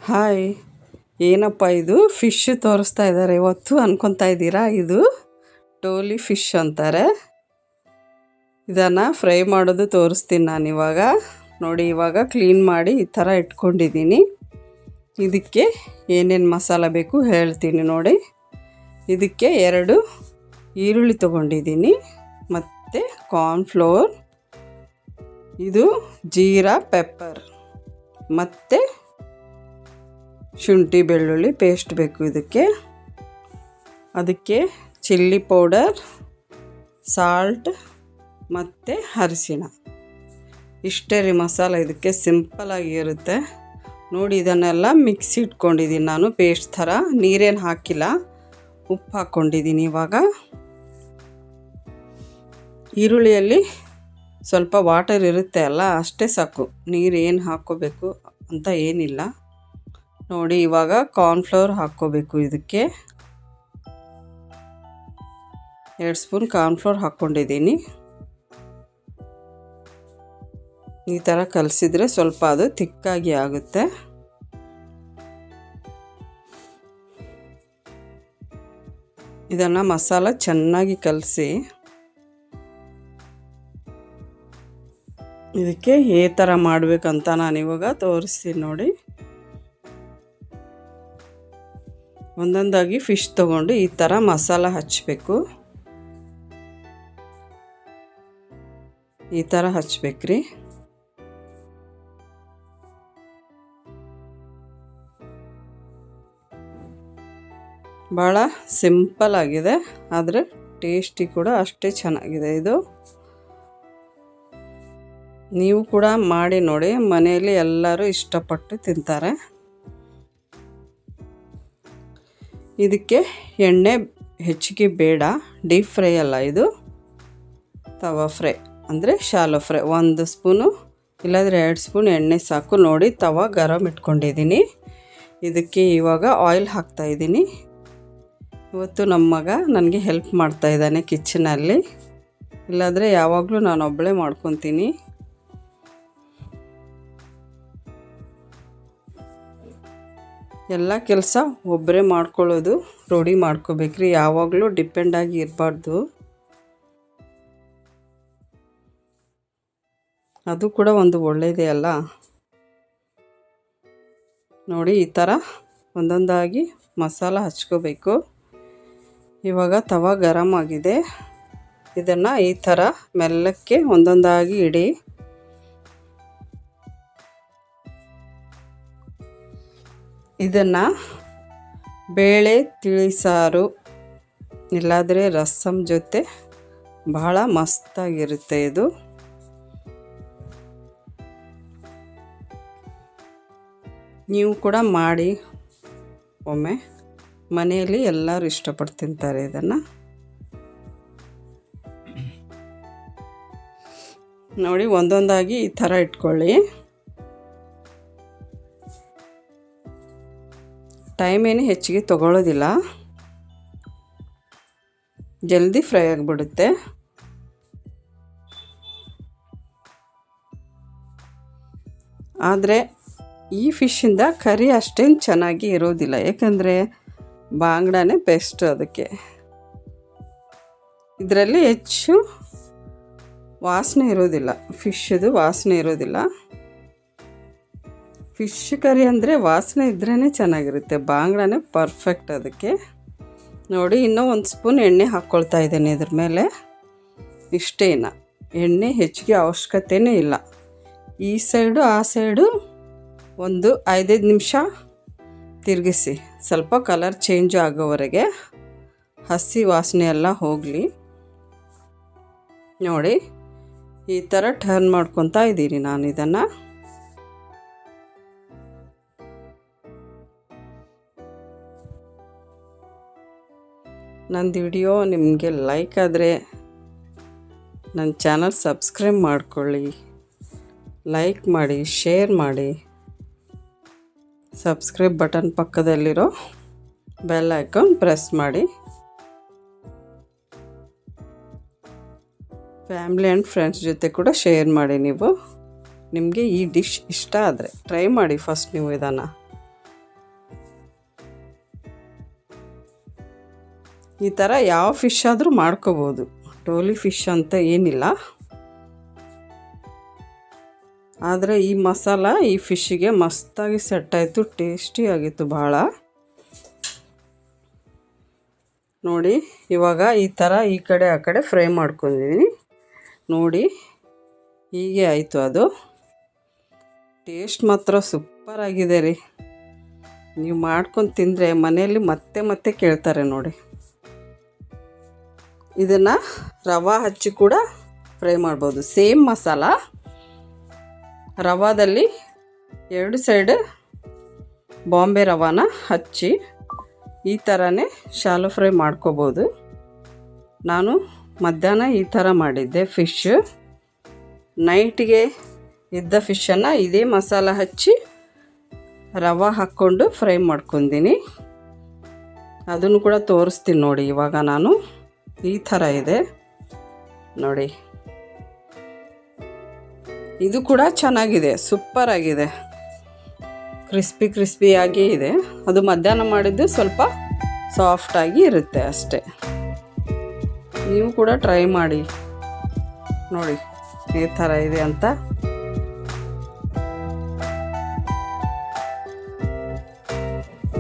Hi, ಏನಪ್ಪ ಇದು fish ತೋರಿಸ್ತಾ ಇದ್ದಾರೆ ಇವತ್ತು ಅನ್ಕೊತಾ ಇದ್ದೀರಾ? ಇದು ಟೋಲಿ ಫಿಶ್ ಅಂತಾರೆ. ಇದನ್ನು ಫ್ರೈ ಮಾಡೋದು ತೋರಿಸ್ತೀನಿ ನಾನು ಇವಾಗ. ನೋಡಿ, ಇವಾಗ ಕ್ಲೀನ್ ಮಾಡಿ ಈ ಥರ ಇಟ್ಕೊಂಡಿದ್ದೀನಿ. ಇದಕ್ಕೆ ಏನೇನು ಮಸಾಲ ಬೇಕು ಹೇಳ್ತೀನಿ ನೋಡಿ. ಇದಕ್ಕೆ 2 ಈರುಳ್ಳಿ ತೊಗೊಂಡಿದ್ದೀನಿ, ಮತ್ತು ಕಾರ್ನ್ಫ್ಲೋರ್, ಇದು ಜೀರಾ ಪೆಪ್ಪರ್, ಮತ್ತು ಶುಂಠಿ ಬೆಳ್ಳುಳ್ಳಿ ಪೇಸ್ಟ್ ಬೇಕು ಅದಕ್ಕೆ ಚಿಲ್ಲಿ ಪೌಡರ್, ಸಾಲ್ಟ್ ಮತ್ತು ಅರಿಶಿಣ. ಇಷ್ಟೇ ರೀ ಮಸಾಲ. ಇದಕ್ಕೆ ಸಿಂಪಲಾಗಿ ಇರುತ್ತೆ ನೋಡಿ. ಇದನ್ನೆಲ್ಲ ಮಿಕ್ಸಿ ಇಟ್ಕೊಂಡಿದ್ದೀನಿ ನಾನು ಪೇಸ್ಟ್ ಥರ. ನೀರೇನು ಹಾಕಿಲ್ಲ, ಉಪ್ಪು ಹಾಕ್ಕೊಂಡಿದ್ದೀನಿ. ಇವಾಗ ಈರುಳ್ಳಿಯಲ್ಲಿ ಸ್ವಲ್ಪ ವಾಟರ್ ಇರುತ್ತೆ ಅಲ್ಲ, ಅಷ್ಟೇ ಸಾಕು. ನೀರು ಏನು ಹಾಕ್ಕೋಬೇಕು ಅಂತ ಏನಿಲ್ಲ ನೋಡಿ. ಇವಾಗ ಕಾರ್ನ್ಫ್ಲವರ್ ಹಾಕ್ಕೋಬೇಕು. ಇದಕ್ಕೆ 2 ಸ್ಪೂನ್ ಕಾರ್ನ್ಫ್ಲವರ್ ಹಾಕ್ಕೊಂಡಿದ್ದೀನಿ. ಈ ಥರ ಕಲಸಿದ್ರೆ ಸ್ವಲ್ಪ ಅದು ತಿಕ್ಕಾಗಿ ಆಗುತ್ತೆ. ಇದನ್ನು ಮಸಾಲ ಚೆನ್ನಾಗಿ ಕಲಸಿ ಇದಕ್ಕೆ ಈ ಥರ ಮಾಡಬೇಕಂತ ನಾನಿವಾಗ ತೋರಿಸ್ತೀನಿ ನೋಡಿ. ಒಂದೊಂದಾಗಿ ಫಿಶ್ ತೊಗೊಂಡು ಈ ಥರ ಮಸಾಲ ಹಚ್ಚಬೇಕು. ಈ ಥರ ಹಚ್ಬೇಕ್ರಿ. ಭಾಳ ಸಿಂಪಲ್ ಆಗಿದೆ, ಆದರೆ ಟೇಸ್ಟಿ ಕೂಡ ಅಷ್ಟೇ ಚೆನ್ನಾಗಿದೆ. ಇದು ನೀವು ಕೂಡ ಮಾಡಿ ನೋಡಿ, ಮನೆಯಲ್ಲಿ ಎಲ್ಲರೂ ಇಷ್ಟಪಟ್ಟು ತಿಂತಾರೆ. ಇದಕ್ಕೆ ಎಣ್ಣೆ ಹೆಚ್ಚಿಗೆ ಬೇಡ, ಡೀಪ್ ಫ್ರೈ ಅಲ್ಲ ಇದು, ತವಾ ಫ್ರೈ ಅಂದರೆ ಶಾಲೋ ಫ್ರೈ. 1 ಸ್ಪೂನು ಇಲ್ಲಾಂದರೆ 2 ಸ್ಪೂನ್ ಎಣ್ಣೆ ಸಾಕು ನೋಡಿ. ತವಾ ಗರಂ ಇಟ್ಕೊಂಡಿದ್ದೀನಿ. ಇದಕ್ಕೆ ಇವಾಗ ಆಯಿಲ್ ಹಾಕ್ತಾಯಿದ್ದೀನಿ. ಇವತ್ತು ನಮ್ಮ ಮಗ ನನಗೆ ಹೆಲ್ಪ್ ಮಾಡ್ತಾಯಿದ್ದಾನೆ ಕಿಚನಲ್ಲಿ, ಇಲ್ಲಾಂದರೆ ಯಾವಾಗಲೂ ನಾನು ಒಬ್ಬಳೇ ಮಾಡ್ಕೊತೀನಿ. ಎಲ್ಲ ಕೆಲಸ ಒಬ್ಬರೇ ಮಾಡ್ಕೊಳ್ಳೋದು ರೂಢಿ ಮಾಡ್ಕೋಬೇಕ್ರಿ. ಯಾವಾಗಲೂ ಡಿಪೆಂಡಾಗಿ ಇರಬಾರ್ದು. ಅದು ಕೂಡ ಒಂದು ಒಳ್ಳೆಯದೇ ಅಲ್ಲ ನೋಡಿ. ಈ ಥರ ಒಂದೊಂದಾಗಿ ಮಸಾಲ ಹಚ್ಕೋಬೇಕು. ಇವಾಗ ತವಾ ಗರಂ ಆಗಿದೆ. ಇದನ್ನು ಈ ಥರ ಮೆಲ್ಲಕ್ಕೆ ಒಂದೊಂದಾಗಿ ಇಡಿ. ಇದನ್ನು ಬೇಳೆ ತಿಳಿಸಾರು ಇಲ್ಲಾಂದರೆ ರಸಮ್ ಜೊತೆ ಬಹಳ ಮಸ್ತಾಗಿರುತ್ತೆ. ಇದು ನೀವು ಕೂಡ ಮಾಡಿ ಒಮ್ಮೆ. ಮನೆಯಲ್ಲಿ ಎಲ್ಲರೂ ಇಷ್ಟಪಟ್ಟು ತಿಂತಾರೆ ಇದನ್ನು ನೋಡಿ. ಒಂದೊಂದಾಗಿ ಈ ಥರ ಇಟ್ಕೊಳ್ಳಿ. ಟೈಮ್ ಏನು ಹೆಚ್ಚಿಗೆ ತೊಗೊಳ್ಳೋದಿಲ್ಲ, ಜಲ್ದಿ ಫ್ರೈ ಆಗಿಬಿಡುತ್ತೆ. ಆದರೆ ಈ ಫಿಶ್ಶಿಂದ ಕರಿ ಅಷ್ಟೇನು ಚೆನ್ನಾಗಿ ಇರೋದಿಲ್ಲ, ಯಾಕಂದರೆ ಬಾಂಗ್ಡಾನೇ ಬೆಸ್ಟ್. ಅದಕ್ಕೆ ಇದರಲ್ಲಿ ಹೆಚ್ಚು ವಾಸನೆ ಇರೋದಿಲ್ಲ, ಫಿಶ್ದು ವಾಸನೆ ಇರೋದಿಲ್ಲ. ಫಿಶ್ ಕರಿ ಅಂದರೆ ವಾಸನೆ ಇದ್ರೇ ಚೆನ್ನಾಗಿರುತ್ತೆ. ಬಾಂಗ್ಡಾನೇ ಪರ್ಫೆಕ್ಟ್ ಅದಕ್ಕೆ ನೋಡಿ. ಇನ್ನೂ 1 ಸ್ಪೂನ್ ಎಣ್ಣೆ ಹಾಕ್ಕೊಳ್ತಾ ಇದ್ದೇನೆ ಇದ್ರ ಮೇಲೆ. ಇಷ್ಟೇನ, ಎಣ್ಣೆ ಹೆಚ್ಚಿಗೆ ಅವಶ್ಯಕತೆಯೇ ಇಲ್ಲ. ಈ ಸೈಡು ಆ ಸೈಡು ಒಂದು 5-5 ನಿಮಿಷ ತಿರುಗಿಸಿ, ಸ್ವಲ್ಪ ಕಲರ್ ಚೇಂಜ್ ಆಗೋವರೆಗೆ, ಹಸಿ ವಾಸನೆ ಎಲ್ಲ ಹೋಗಲಿ ನೋಡಿ. ಈ ಥರ ಟರ್ನ್ ಮಾಡ್ಕೊತಾ ಇದ್ದೀನಿ ನಾನು ಇದನ್ನು. ನಂದು ವಿಡಿಯೋ ನಿಮಗೆ ಲೈಕ್ ಆದರೆ ನನ್ನ ಚಾನಲ್ ಸಬ್ಸ್ಕ್ರೈಬ್ ಮಾಡ್ಕೊಳ್ಳಿ, ಲೈಕ್ ಮಾಡಿ, ಶೇರ್ ಮಾಡಿ. ಸಬ್ಸ್ಕ್ರೈಬ್ ಬಟನ್ ಪಕ್ಕದಲ್ಲಿರೋ ಬೆಲ್ ಐಕಾನ್ ಪ್ರೆಸ್ ಮಾಡಿ. ಫ್ಯಾಮಿಲಿ ಆ್ಯಂಡ್ ಫ್ರೆಂಡ್ಸ್ ಜೊತೆ ಕೂಡ ಶೇರ್ ಮಾಡಿ. ನಿಮಗೆ ಈ ಡಿಶ್ ಇಷ್ಟ ಆದರೆ ಟ್ರೈ ಮಾಡಿ ಫಸ್ಟ್ ನೀವು ಇದನ್ನು. ಈ ಥರ ಯಾವ ಫಿಶ್ ಆದರೂ ಮಾಡ್ಕೋಬೋದು, ಟೋಲಿ ಫಿಶ್ ಅಂತ ಏನಿಲ್ಲ. ಆದರೆ ಈ ಮಸಾಲ ಈ ಫಿಶ್ಶಿಗೆ ಮಸ್ತಾಗಿ ಸೆಟ್ ಆಯಿತು, ಟೇಸ್ಟಿಯಾಗಿತ್ತು ಭಾಳ. ನೋಡಿ ಇವಾಗ ಈ ಥರ ಈ ಕಡೆ ಆ ಕಡೆ ಫ್ರೈ ಮಾಡ್ಕೊಂಡಿದ್ದೀನಿ ನೋಡಿ, ಹೀಗೆ ಆಯಿತು. ಅದು ಟೇಸ್ಟ್ ಮಾತ್ರ ಸೂಪರಾಗಿದೆ ರೀ. ನೀವು ಮಾಡ್ಕೊಂಡು ತಿಂದರೆ ಮನೆಯಲ್ಲಿ ಮತ್ತೆ ಮತ್ತೆ ಕೇಳ್ತಾರೆ ನೋಡಿ. ಇದನ್ನು ರವೆ ಹಚ್ಚಿ ಕೂಡ ಫ್ರೈ ಮಾಡ್ಬೋದು. ಸೇಮ್ ಮಸಾಲ ರವಾದಲ್ಲಿ 2 ಸೈಡ್ ಬಾಂಬೆ ರವಾನ ಹಚ್ಚಿ ಈ ಥರನೇ ಶಾಲೋ ಫ್ರೈ ಮಾಡ್ಕೋಬೋದು. ನಾನು ಮಧ್ಯಾಹ್ನ ಈ ಥರ ಮಾಡಿದ್ದೆ ಫಿಶ್. ನೈಟಿಗೆ ಇದ್ದ ಫಿಶನ್ನು ಇದೇ ಮಸಾಲ ಹಚ್ಚಿ ರವೆ ಹಾಕ್ಕೊಂಡು ಫ್ರೈ ಮಾಡ್ಕೊತೀನಿ. ಅದನ್ನು ಕೂಡ ತೋರಿಸ್ತೀನಿ ನೋಡಿ. ಇವಾಗ ನಾನು ಈ ಥರ ಇದೆ ನೋಡಿ, ಇದು ಕೂಡ ಚೆನ್ನಾಗಿದೆ, ಸೂಪರಾಗಿದೆ, ಕ್ರಿಸ್ಪಿಯಾಗಿ ಇದೆ. ಅದು ಮಧ್ಯಾಹ್ನ ಮಾಡಿದ್ದು ಸ್ವಲ್ಪ ಸಾಫ್ಟಾಗಿ ಇರುತ್ತೆ ಅಷ್ಟೇ. ನೀವು ಕೂಡ ಟ್ರೈ ಮಾಡಿ ನೋಡಿ ಈ ಥರ ಇದೆ ಅಂತ.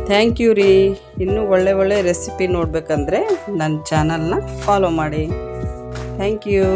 ಥ್ಯಾಂಕ್ ಯು ರೀ. ಇನ್ನೂ ಒಳ್ಳೆ ರೆಸಿಪಿ ನೋಡಬೇಕಂದ್ರೆ ನನ್ನ ಚಾನಲ್ನ ಫಾಲೋ ಮಾಡಿ. Thank you.